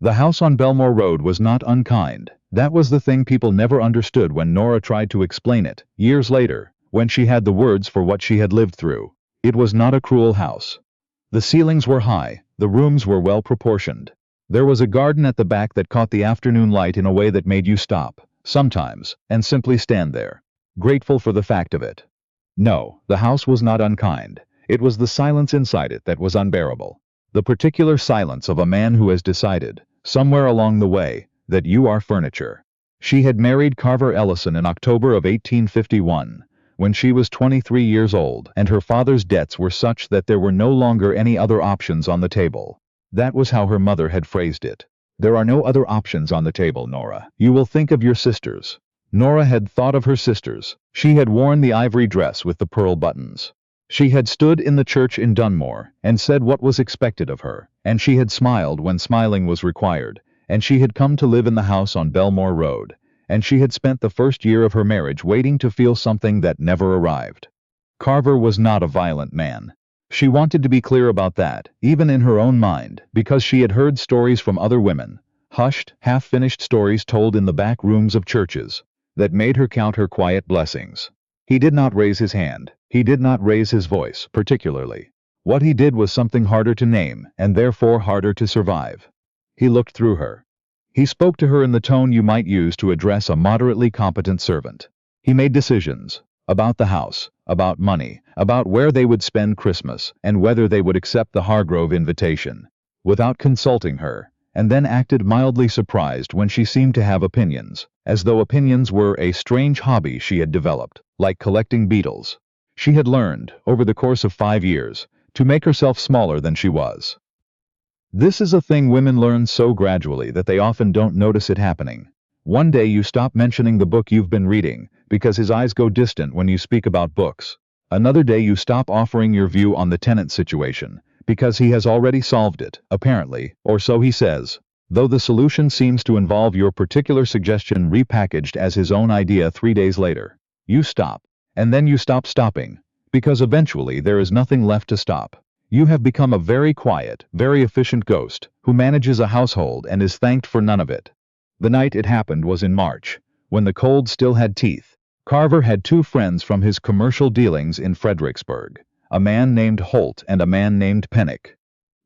The house on Belmore Road was not unkind. That was the thing people never understood when Nora tried to explain it, years later, when she had the words for what she had lived through. It was not a cruel house. The ceilings were high, the rooms were well proportioned. There was a garden at the back that caught the afternoon light in a way that made you stop, sometimes, and simply stand there, grateful for the fact of it. No, the house was not unkind. It was the silence inside it that was unbearable. The particular silence of a man who has decided, somewhere along the way, that you are furniture. She had married Carver Ellison in October of 1851, when she was 23 years old, and her father's debts were such that there were no longer any other options on the table. That was how her mother had phrased it. There are no other options on the table, Nora. You will think of your sisters. Nora had thought of her sisters. She had worn the ivory dress with the pearl buttons. She had stood in the church in Dunmore and said what was expected of her, and she had smiled when smiling was required, and she had come to live in the house on Belmore Road, and she had spent the first year of her marriage waiting to feel something that never arrived. Carver was not a violent man. She wanted to be clear about that, even in her own mind, because she had heard stories from other women, hushed, half-finished stories told in the back rooms of churches, that made her count her quiet blessings. He did not raise his hand. He did not raise his voice, particularly. What he did was something harder to name, and therefore harder to survive. He looked through her. He spoke to her in the tone you might use to address a moderately competent servant. He made decisions. About the house, about money, about where they would spend Christmas, and whether they would accept the Hargrove invitation, without consulting her, and then acted mildly surprised when she seemed to have opinions, as though opinions were a strange hobby she had developed, like collecting beetles. She had learned, over the course of 5 years, to make herself smaller than she was. This is a thing women learn so gradually that they often don't notice it happening. One day you stop mentioning the book you've been reading, because his eyes go distant when you speak about books. Another day you stop offering your view on the tenant situation, because he has already solved it, apparently, or so he says, though the solution seems to involve your particular suggestion repackaged as his own idea 3 days later. You stop, and then you stop stopping, because eventually there is nothing left to stop. You have become a very quiet, very efficient ghost, who manages a household and is thanked for none of it. The night it happened was in March, when the cold still had teeth. Carver had 2 friends from his commercial dealings in Fredericksburg, a man named Holt and a man named Pennick,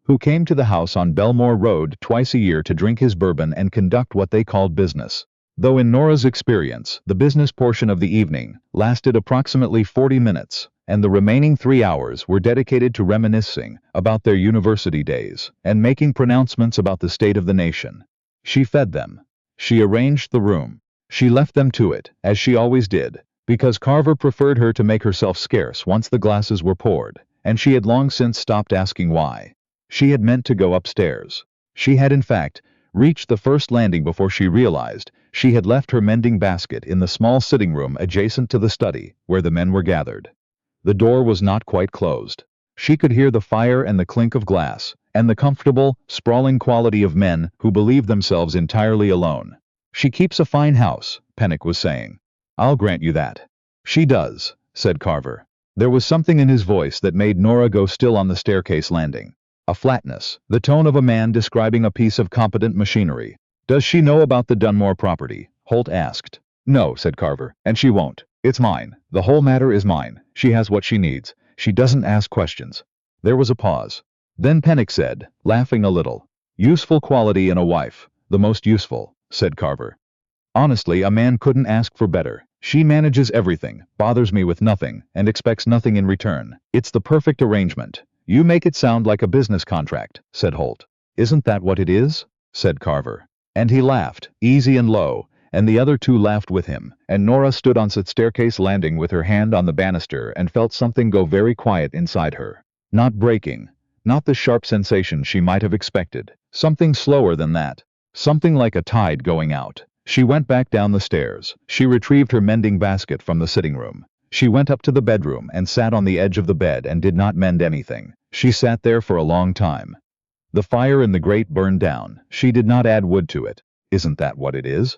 who came to the house on Belmore Road twice a year to drink his bourbon and conduct what they called business. Though in Nora's experience, the business portion of the evening lasted approximately 40 minutes, and the remaining 3 hours were dedicated to reminiscing about their university days and making pronouncements about the state of the nation. She fed them. She arranged the room. She left them to it, as she always did, because Carver preferred her to make herself scarce once the glasses were poured, and she had long since stopped asking why. She had meant to go upstairs. She had, in fact, reached the first landing before she realized she had left her mending basket in the small sitting room adjacent to the study, where the men were gathered. The door was not quite closed. She could hear the fire and the clink of glass, and the comfortable, sprawling quality of men who believe themselves entirely alone. She keeps a fine house, Pennick was saying. I'll grant you that. She does, said Carver. There was something in his voice that made Nora go still on the staircase landing. A flatness, the tone of a man describing a piece of competent machinery. Does she know about the Dunmore property? Holt asked. No, said Carver, and she won't. It's mine. The whole matter is mine. She has what she needs. She doesn't ask questions. There was a pause. Then Pennick said, laughing a little, useful quality in a wife. The most useful, said Carver. Honestly, a man couldn't ask for better. She manages everything, bothers me with nothing, and expects nothing in return. It's the perfect arrangement. You make it sound like a business contract, said Holt. Isn't that what it is? Said Carver. And he laughed, easy and low, and the other 2 laughed with him, and Nora stood on the staircase landing with her hand on the banister and felt something go very quiet inside her. Not breaking. Not the sharp sensation she might have expected. Something slower than that. Something like a tide going out. She went back down the stairs. She retrieved her mending basket from the sitting room. She went up to the bedroom and sat on the edge of the bed and did not mend anything. She sat there for a long time. The fire in the grate burned down. She did not add wood to it. Isn't that what it is?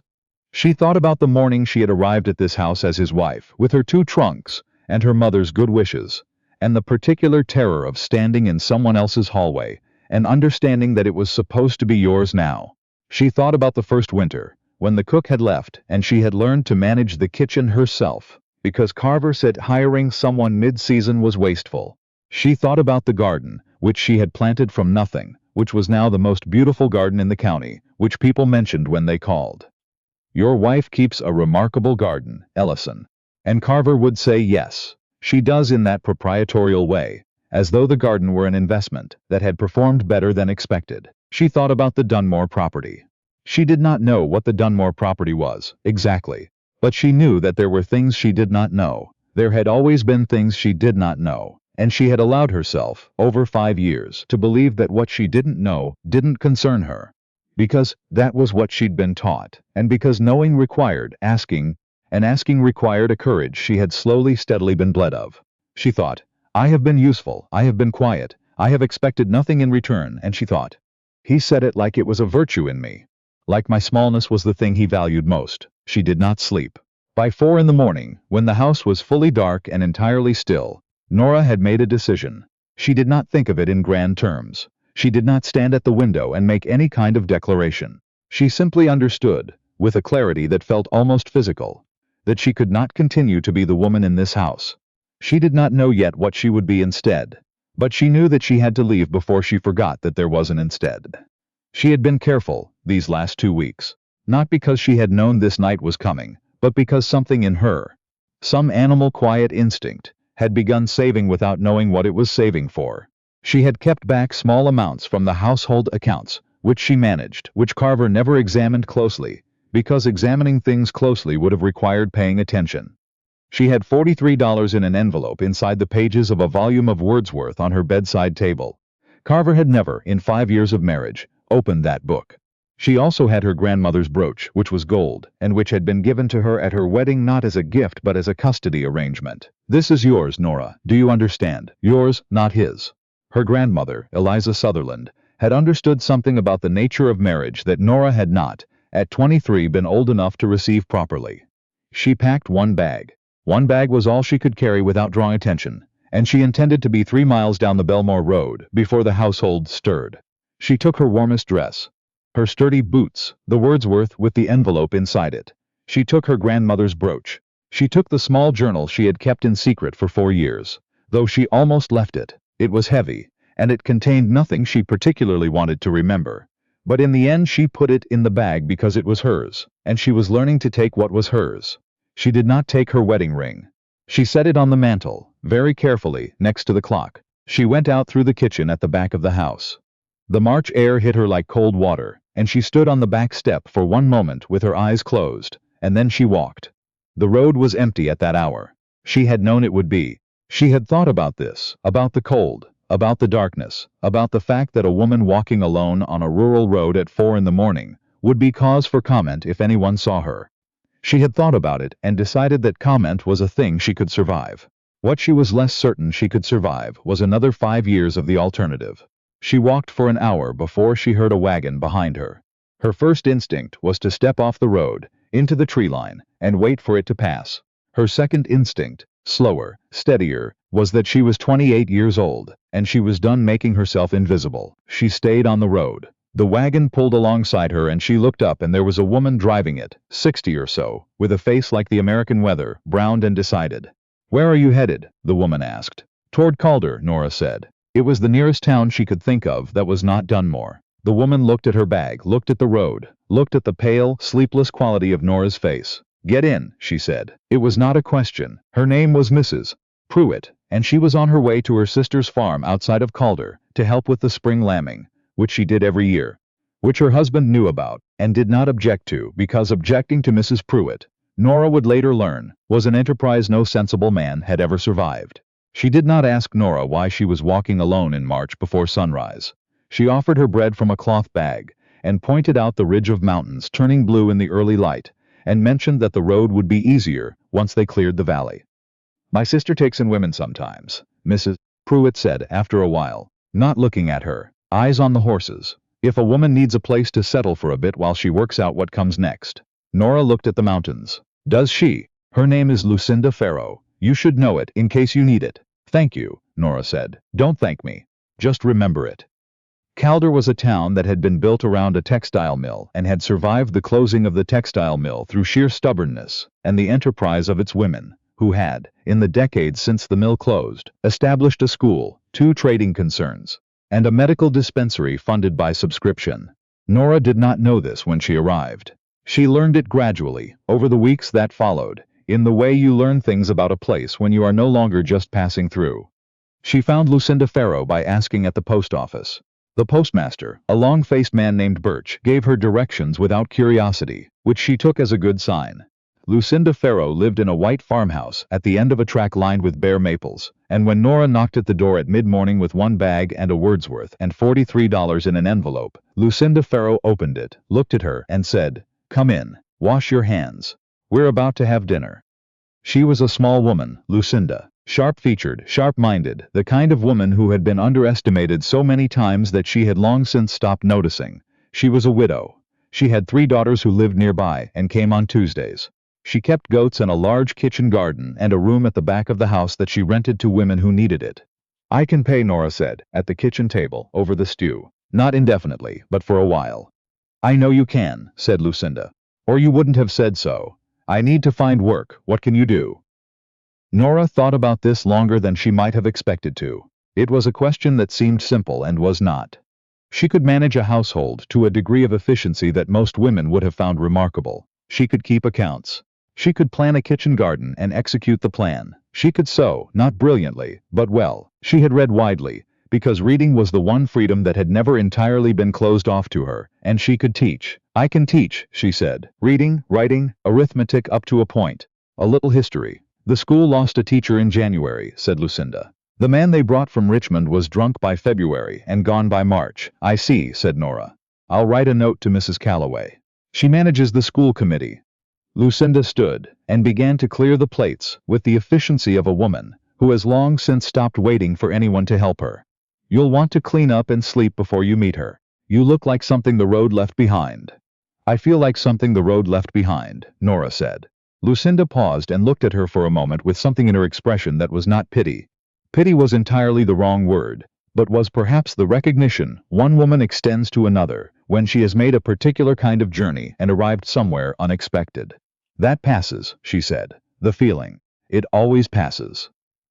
She thought about the morning she had arrived at this house as his wife, with her 2 trunks, and her mother's good wishes, and the particular terror of standing in someone else's hallway, and understanding that it was supposed to be yours now. She thought about the first winter, when the cook had left and she had learned to manage the kitchen herself, because Carver said hiring someone mid-season was wasteful. She thought about the garden, which she had planted from nothing, which was now the most beautiful garden in the county, which people mentioned when they called. "Your wife keeps a remarkable garden, Ellison." And Carver would say yes, she does, in that proprietorial way, as though the garden were an investment that had performed better than expected. She thought about the Dunmore property. She did not know what the Dunmore property was, exactly. But she knew that there were things she did not know. There had always been things she did not know, and she had allowed herself, over 5 years, to believe that what she didn't know didn't concern her. Because that was what she'd been taught, and because knowing required asking, and asking required a courage she had slowly, steadily been bled of. She thought, I have been useful, I have been quiet, I have expected nothing in return, and she thought, he said it like it was a virtue in me. Like my smallness was the thing he valued most. She did not sleep. By 4 in the morning, when the house was fully dark and entirely still, Nora had made a decision. She did not think of it in grand terms. She did not stand at the window and make any kind of declaration. She simply understood, with a clarity that felt almost physical, that she could not continue to be the woman in this house. She did not know yet what she would be instead, but she knew that she had to leave before she forgot that there was an instead. She had been careful, these last 2 weeks, not because she had known this night was coming, but because something in her, some animal quiet instinct, had begun saving without knowing what it was saving for. She had kept back small amounts from the household accounts, which she managed, which Carver never examined closely, because examining things closely would have required paying attention. She had $43 in an envelope inside the pages of a volume of Wordsworth on her bedside table. Carver had never, in 5 years of marriage, opened that book. She also had her grandmother's brooch, which was gold, and which had been given to her at her wedding not as a gift but as a custody arrangement. This is yours, Nora, do you understand? Yours, not his. Her grandmother, Eliza Sutherland, had understood something about the nature of marriage that Nora had not, at 23, been old enough to receive properly. She packed one bag. One bag was all she could carry without drawing attention, and she intended to be 3 miles down the Belmore Road before the household stirred. She took her warmest dress, her sturdy boots, the Wordsworth with the envelope inside it. She took her grandmother's brooch. She took the small journal she had kept in secret for 4 years, though she almost left it. It was heavy, and it contained nothing she particularly wanted to remember. But in the end she put it in the bag because it was hers, and she was learning to take what was hers. She did not take her wedding ring. She set it on the mantel, very carefully, next to the clock. She went out through the kitchen at the back of the house. The March air hit her like cold water, and she stood on the back step for one moment with her eyes closed, and then she walked. The road was empty at that hour. She had known it would be. She had thought about this, about the cold, about the darkness, about the fact that a woman walking alone on a rural road at 4 in the morning would be cause for comment if anyone saw her. She had thought about it and decided that comment was a thing she could survive. What she was less certain she could survive was another 5 years of the alternative. She walked for an hour before she heard a wagon behind her. Her first instinct was to step off the road, into the tree line, and wait for it to pass. Her second instinct, slower, steadier, was that she was 28 years old, and she was done making herself invisible. She stayed on the road. The wagon pulled alongside her and she looked up and there was a woman driving it, 60 or so, with a face like the American weather, browned and decided. "Where are you headed?" the woman asked. "Toward Calder," Nora said. It was the nearest town she could think of that was not Dunmore. The woman looked at her bag, looked at the road, looked at the pale, sleepless quality of Nora's face. "Get in," she said. It was not a question. Her name was Mrs. Pruitt, and she was on her way to her sister's farm outside of Calder to help with the spring lambing, which she did every year, which her husband knew about and did not object to because objecting to Mrs. Pruitt, Nora would later learn, was an enterprise no sensible man had ever survived. She did not ask Nora why she was walking alone in March before sunrise. She offered her bread from a cloth bag and pointed out the ridge of mountains turning blue in the early light and mentioned that the road would be easier once they cleared the valley. "My sister takes in women sometimes," Mrs. Pruitt said after a while, not looking at her, eyes on the horses. "If a woman needs a place to settle for a bit while she works out what comes next." Nora looked at the mountains. "Does she? Her name is Lucinda Farrow. You should know it in case you need it." "Thank you," Nora said. "Don't thank me. Just remember it." Calder was a town that had been built around a textile mill and had survived the closing of the textile mill through sheer stubbornness and the enterprise of its women, who had, in the decades since the mill closed, established a school, 2 trading concerns, and a medical dispensary funded by subscription. Nora did not know this when she arrived. She learned it gradually, over the weeks that followed, in the way you learn things about a place when you are no longer just passing through. She found Lucinda Farrow by asking at the post office. The postmaster, a long-faced man named Birch, gave her directions without curiosity, which she took as a good sign. Lucinda Farrow lived in a white farmhouse at the end of a track lined with bare maples, and when Nora knocked at the door at mid-morning with 1 bag and a Wordsworth and $43 in an envelope, Lucinda Farrow opened it, looked at her, and said, "Come in, wash your hands. We're about to have dinner." She was a small woman, Lucinda. Sharp-featured, sharp-minded, the kind of woman who had been underestimated so many times that she had long since stopped noticing. She was a widow. She had 3 daughters who lived nearby and came on Tuesdays. She kept goats and a large kitchen garden and a room at the back of the house that she rented to women who needed it. "I can pay," Nora said, at the kitchen table, over the stew. "Not indefinitely, but for a while." "I know you can," said Lucinda. "Or you wouldn't have said so. I need to find work. What can you do?" Nora thought about this longer than she might have expected to. It was a question that seemed simple and was not. She could manage a household to a degree of efficiency that most women would have found remarkable. She could keep accounts. She could plan a kitchen garden and execute the plan. She could sew, not brilliantly, but well. She had read widely, because reading was the one freedom that had never entirely been closed off to her, and she could teach. "I can teach," she said. "Reading, writing, arithmetic up to a point. A little history." "The school lost a teacher in January," said Lucinda. "The man they brought from Richmond was drunk by February and gone by March." "I see," said Nora. "I'll write a note to Mrs. Calloway. She manages the school committee." Lucinda stood and began to clear the plates with the efficiency of a woman who has long since stopped waiting for anyone to help her. "You'll want to clean up and sleep before you meet her. You look like something the road left behind." "I feel like something the road left behind," Nora said. Lucinda paused and looked at her for a moment with something in her expression that was not pity. Pity was entirely the wrong word, but was perhaps the recognition one woman extends to another when she has made a particular kind of journey and arrived somewhere unexpected. "That passes," she said. "The feeling. It always passes."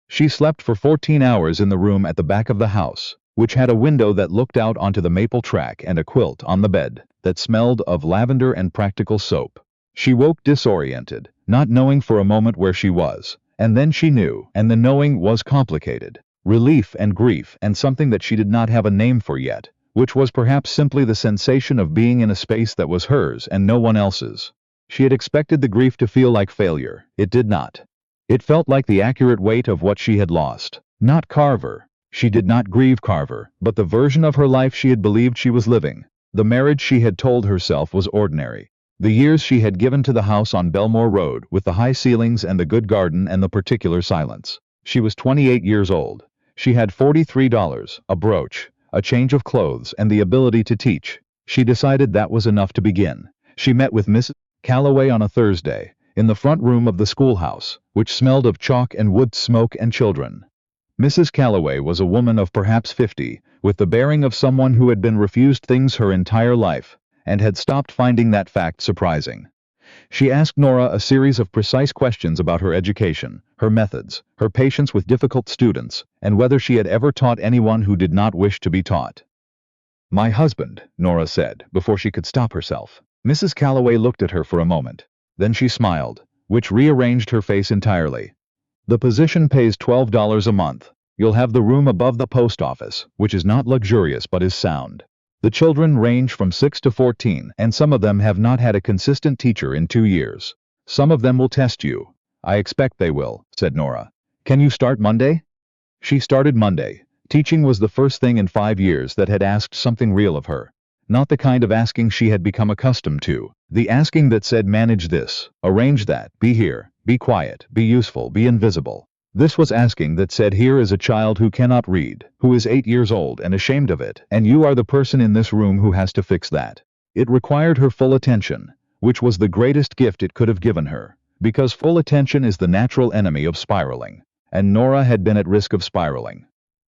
She slept for 14 hours in the room at the back of the house, which had a window that looked out onto the maple track and a quilt on the bed that smelled of lavender and practical soap. She woke disoriented, not knowing for a moment where she was, and then she knew, and the knowing was complicated. Relief and grief and something that she did not have a name for yet, which was perhaps simply the sensation of being in a space that was hers and no one else's. She had expected the grief to feel like failure. It did not. It felt like the accurate weight of what she had lost. Not Carver. She did not grieve Carver, but the version of her life she had believed she was living. The marriage she had told herself was ordinary. The years she had given to the house on Belmore Road with the high ceilings and the good garden and the particular silence. She was 28 years old. She had $43, a brooch, a change of clothes, and the ability to teach. She decided that was enough to begin. She met with Mrs. Calloway on a Thursday, in the front room of the schoolhouse, which smelled of chalk and wood smoke and children. Mrs. Calloway was a woman of perhaps 50, with the bearing of someone who had been refused things her entire life, and had stopped finding that fact surprising. She asked Nora a series of precise questions about her education, her methods, her patience with difficult students, and whether she had ever taught anyone who did not wish to be taught. "My husband," Nora said, before she could stop herself. Mrs. Calloway looked at her for a moment. Then she smiled, which rearranged her face entirely. "The position pays $12 a month. You'll have the room above the post office, which is not luxurious but is sound. The children range from 6 to 14, and some of them have not had a consistent teacher in 2 years. Some of them will test you." "I expect they will," said Nora. "Can you start Monday?" She started Monday. Teaching was the first thing in 5 years that had asked something real of her. Not the kind of asking she had become accustomed to. The asking that said manage this, arrange that, be here, be quiet, be useful, be invisible. This was asking that said here is a child who cannot read, who is 8 years old and ashamed of it, and you are the person in this room who has to fix that. It required her full attention, which was the greatest gift it could have given her, because full attention is the natural enemy of spiraling, and Nora had been at risk of spiraling.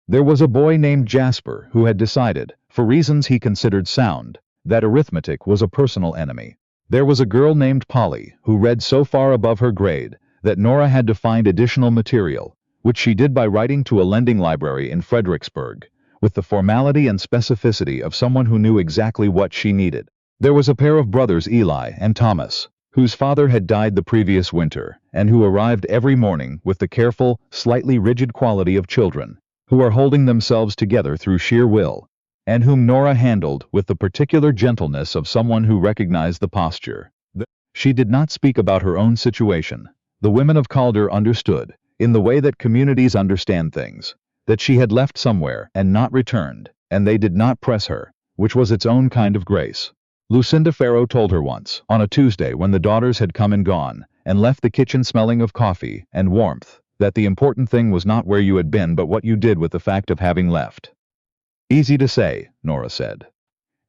There was a boy named Jasper who had decided, For reasons he considered sound, that arithmetic was a personal enemy. There was a girl named Polly who read so far above her grade that Nora had to find additional material, which she did by writing to a lending library in Fredericksburg, with the formality and specificity of someone who knew exactly what she needed. There was a pair of brothers, Eli and Thomas, whose father had died the previous winter, and who arrived every morning with the careful, slightly rigid quality of children, who are holding themselves together through sheer will, and whom Nora handled with the particular gentleness of someone who recognized the posture. She did not speak about her own situation. The women of Calder understood, in the way that communities understand things, that she had left somewhere and not returned, and they did not press her, which was its own kind of grace. Lucinda Farrow told her once, on a Tuesday when the daughters had come and gone, and left the kitchen smelling of coffee and warmth, that the important thing was not where you had been but what you did with the fact of having left. Easy to say, Nora said.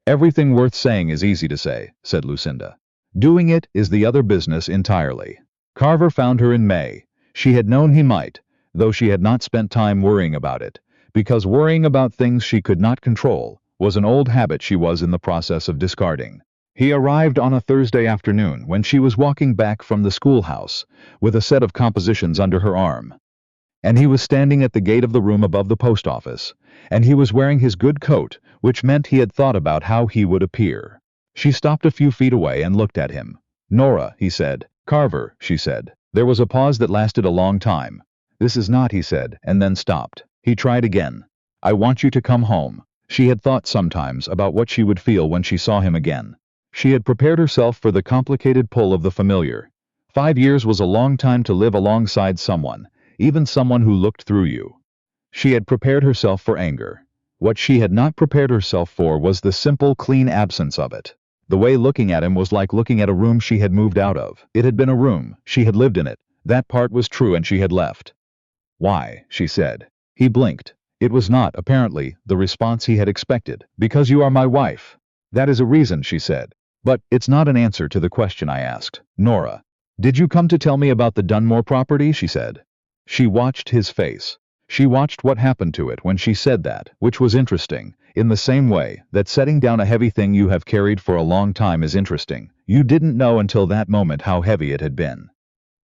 Everything worth saying is easy to say, said Lucinda. Doing it is the other business entirely. Carver found her in May. She had known he might, though she had not spent time worrying about it, because worrying about things she could not control was an old habit she was in the process of discarding. He arrived on a Thursday afternoon when she was walking back from the schoolhouse, with a set of compositions under her arm. And he was standing at the gate of the room above the post office, and he was wearing his good coat, which meant he had thought about how he would appear. She stopped a few feet away and looked at him. Nora, he said. Carver, she said. There was a pause that lasted a long time. This is not, he said, and then stopped. He tried again. I want you to come home. She had thought sometimes about what she would feel when she saw him again. She had prepared herself for the complicated pull of the familiar. 5 years was a long time to live alongside someone, even someone who looked through you. She had prepared herself for anger. What she had not prepared herself for was the simple, clean absence of it. The way looking at him was like looking at a room she had moved out of. It had been a room, she had lived in it. That part was true and she had left. Why, she said. He blinked. It was not, apparently, the response he had expected. Because you are my wife. That is a reason, she said. But it's not an answer to the question I asked. Nora, did you come to tell me about the Dunmore property? She said. She watched his face. She watched what happened to it when she said that, which was interesting, in the same way that setting down a heavy thing you have carried for a long time is interesting. You didn't know until that moment how heavy it had been.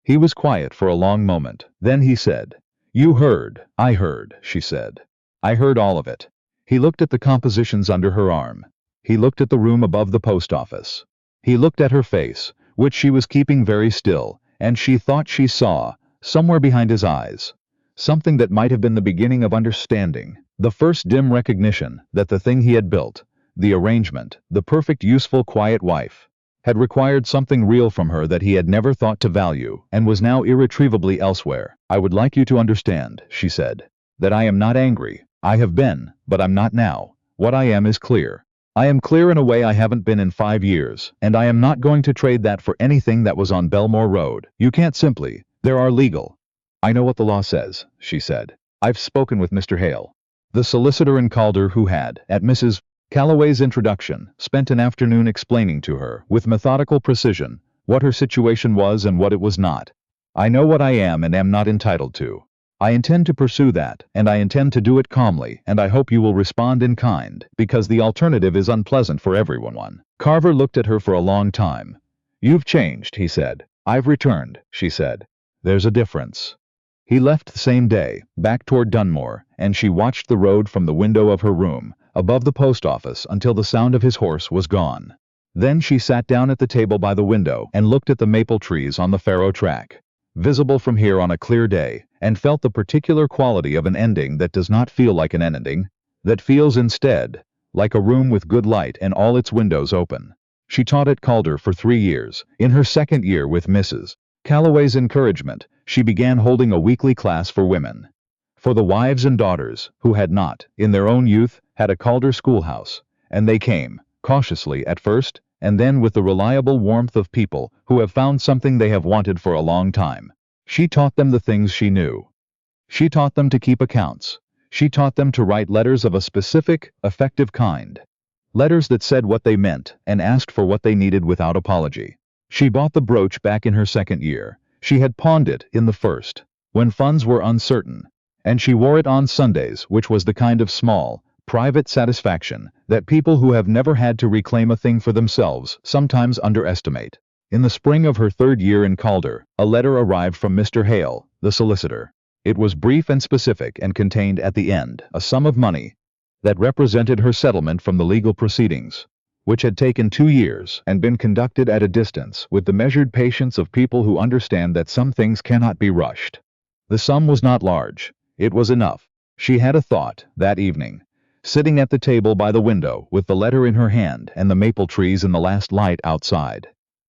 He was quiet for a long moment. Then he said, You heard. I heard, she said. I heard all of it. He looked at the compositions under her arm. He looked at the room above the post office. He looked at her face, which she was keeping very still, and she thought she saw, somewhere behind his eyes, something that might have been the beginning of understanding, the first dim recognition that the thing he had built, the arrangement, the perfect, useful, quiet wife, had required something real from her that he had never thought to value, and was now irretrievably elsewhere. I would like you to understand, she said, that I am not angry. I have been, but I'm not now. What I am is clear. I am clear in a way I haven't been in 5 years, and I am not going to trade that for anything that was on Belmore Road. You can't simply. There are legal. I know what the law says, she said. I've spoken with Mr. Hale, the solicitor in Calder, who had, at Mrs. Calloway's introduction, spent an afternoon explaining to her, with methodical precision, what her situation was and what it was not. I know what I am and am not entitled to. I intend to pursue that, and I intend to do it calmly, and I hope you will respond in kind, because the alternative is unpleasant for everyone. Carver looked at her for a long time. You've changed, he said. I've returned, she said. There's a difference. He left the same day, back toward Dunmore, and she watched the road from the window of her room, above the post office, until the sound of his horse was gone. Then she sat down at the table by the window and looked at the maple trees on the Farrow track, visible from here on a clear day, and felt the particular quality of an ending that does not feel like an ending, that feels instead like a room with good light and all its windows open. She taught at Calder for 3 years. In her second year with Mrs. Calloway's encouragement, she began holding a weekly class for women, for the wives and daughters who had not, in their own youth, had a Calder schoolhouse, and they came, cautiously at first, and then with the reliable warmth of people who have found something they have wanted for a long time. She taught them the things she knew. She taught them to keep accounts. She taught them to write letters of a specific, effective kind. Letters that said what they meant and asked for what they needed without apology. She bought the brooch back in her second year. She had pawned it in the first, when funds were uncertain, and she wore it on Sundays, which was the kind of small, private satisfaction that people who have never had to reclaim a thing for themselves sometimes underestimate. In the spring of her third year in Calder, a letter arrived from Mr. Hale, the solicitor. It was brief and specific and contained at the end a sum of money that represented her settlement from the legal proceedings, which had taken 2 years and been conducted at a distance with the measured patience of people who understand that some things cannot be rushed. The sum was not large. It was enough. She had a thought, that evening, sitting at the table by the window with the letter in her hand and the maple trees in the last light outside.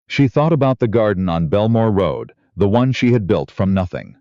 She thought about the garden on Belmore Road, the one she had built from nothing,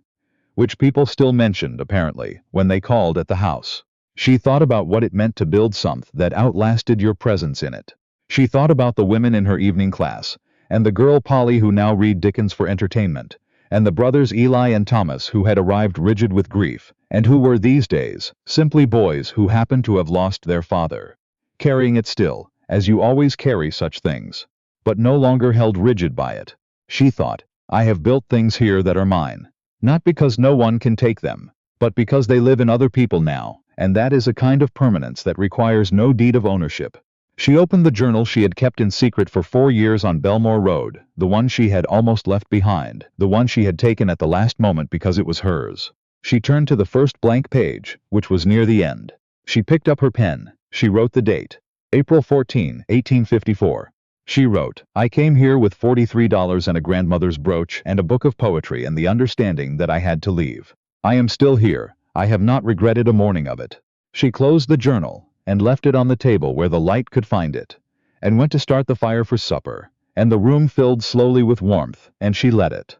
which people still mentioned, apparently, when they called at the house. She thought about what it meant to build something that outlasted your presence in it. She thought about the women in her evening class, and the girl Polly who now read Dickens for entertainment, and the brothers Eli and Thomas who had arrived rigid with grief, and who were these days simply boys who happened to have lost their father, carrying it still, as you always carry such things, but no longer held rigid by it. She thought, I have built things here that are mine, not because no one can take them, but because they live in other people now, and that is a kind of permanence that requires no deed of ownership. She opened the journal she had kept in secret for 4 years on Belmore Road, the one she had almost left behind, the one she had taken at the last moment because it was hers. She turned to the first blank page, which was near the end. She picked up her pen. She wrote the date, April 14, 1854. She wrote, I came here with $43 and a grandmother's brooch and a book of poetry and the understanding that I had to leave. I am still here. I have not regretted a morning of it. She closed the journal and left it on the table where the light could find it, and went to start the fire for supper, and the room filled slowly with warmth, and she let it.